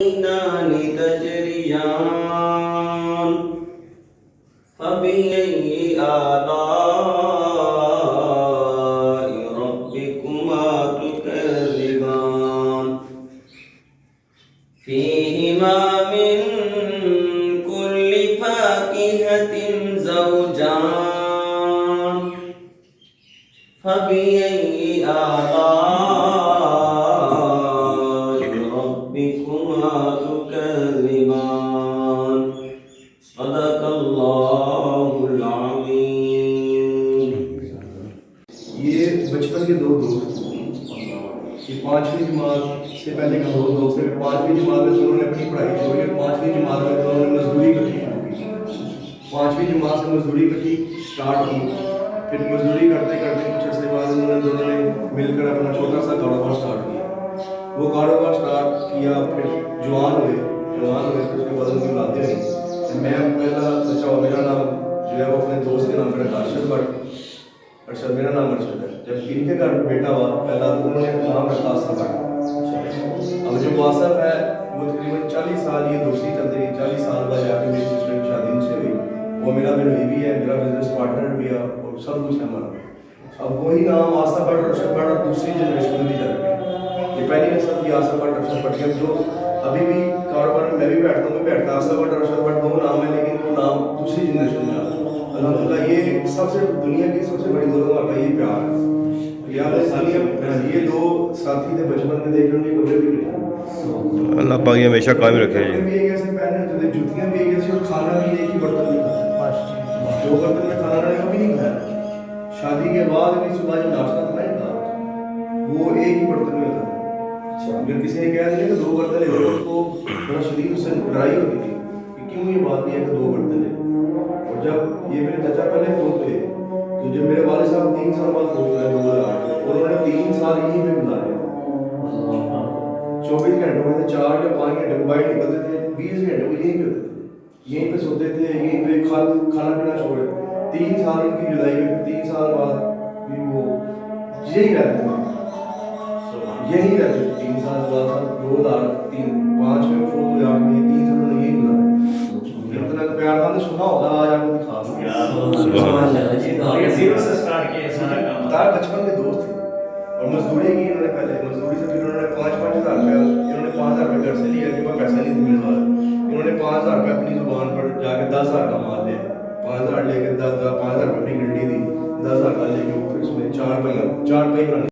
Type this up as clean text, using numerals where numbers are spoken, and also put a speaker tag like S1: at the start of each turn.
S1: تجريان فبأي آلاء ربكما تكذبان فيهما من كل فاكهة زوجان فبأي آلاء ربكما تكذبان صدق الله العظيم.
S2: یہ بچپن کے دو دوست یہ پانچویں جماعت سے پہلے کا دو دوست ہے. پانچویں جماعت میں دونوں نے اپنی پڑھائی چھوڑی اور پانچویں جماعت میں دونوں نے مزدوری اکٹھی شروع کی. پانچویں جماعت سے مزدوری اکٹھی اسٹارٹ کی. پھر مزدوری کرتے کرتے کچھ عرصے بعد انہوں نے دونوں نے مل کر اپنا چھوٹا سا کاروبار اسٹارٹ کیا. وہ کاروبار اسٹارٹ کیا پھر جوان ہوئے پھر اس کے بعد ان کی اولادیں رہیں. میں پہلا بچہ میرا نام جو ہے وہ اپنے دوست کے نام پہ رکھا ارشد بٹ. ارشد میرا نام ارشد ہے. جب ان کے گھر بیٹا ہوا پہلا تو انہوں نے نام رکھا آصف بٹ. اب جو آصف ہے وہ تقریباً 40 سال یہ دوستی چلتی رہی. 40 سال بعد جا کے میری سسٹر کی شادی ان سے ہوئی. وہ میرا بیوی بھی ہے, میرا بزنس پارٹنر بھی ہے اور سب کچھ ہے ہمارا. اب وہی نام آصف بٹ ارشد بٹ اور دوسری جنریشن میں بھی چل رہی ہے. یہ پہلی نسل کی آصف بٹ ارشد بٹ کے جو ابھی بھی کاروبار میں بھی بیٹھتا ہوں, میں بیٹھتا آصف بٹ ارشد بٹ دو نام ہے لیکن وہ نام دوسری جنریشن میں آتا ہے. الحمدللہ یہ سب سے دنیا کی سب سے بڑی دولت کا یہ پیار ہے. یہ دو ساتھی تھے بچپن میں دیکھ لیں کپڑے بھی کٹے.
S3: اللہ پاک یہ ہمیشہ قائم رکھے.
S2: جوتیاں بھی ایک جیسی اور کھانا بھی ایک ہی برتن میں کھاتے. جو برتن میں کھانا انہوں نے کبھی نہیں کھایا. شادی کے بعد بھی صبح جو ناشتہ تھا نا وہ ایک ہی برتن میں ہوتا تھا. اگر کسی نے کہہ دیا کہ دو برتن ہے اس کو بڑا شدید اس سے لڑائی ہوتی تھی کہ کیوں یہ بات نہیں ہے کہ دو برتن ہے. اور جب یہ میرے چچا پہلے فوت ہوئے تو جب میرے والد صاحب 3 سال بعد فوت ہوئے 2008 انہوں نے 3 سال یہیں پہ گزارے. 24 گھنٹوں میں سے 4 یا 5 گھنٹے کو باہر نکلتے تھے, 20 گھنٹے کو یہیں پہ ہوتے تھے, یہیں پہ سوتے تھے, یہیں پہ کھانا پینا چھوڑے. 3 سال ان کی جدائی میں 3 سال بعد بھی وہ یہی رہتے تھے. 3 سال بعد 2005 میں فوت ہوئے. 8 میں 3 سال انہوں نے یہی گزارے. اتنا پیار تھا نے سنا ہوگا آج آپ کو دکھا دوں. بچپن کے دوست تھے اور مزدوری کی انہوں نے پہلے. مزدوری سے پھر انہوں نے 5,000 روپیہ انہوں نے 5,000 روپیہ گھر سے لیا کہ میں پیسہ نہیں ملنے والا. انہوں نے 5,000 روپیہ اپنی زبان پر جا کے 10,000 کا مال لیا. 5,000 لے کے 5,000 روپیہ اپنی گنڈی دی, 10,000 کا لے کے پھر اس میں 4 پہی بنانی.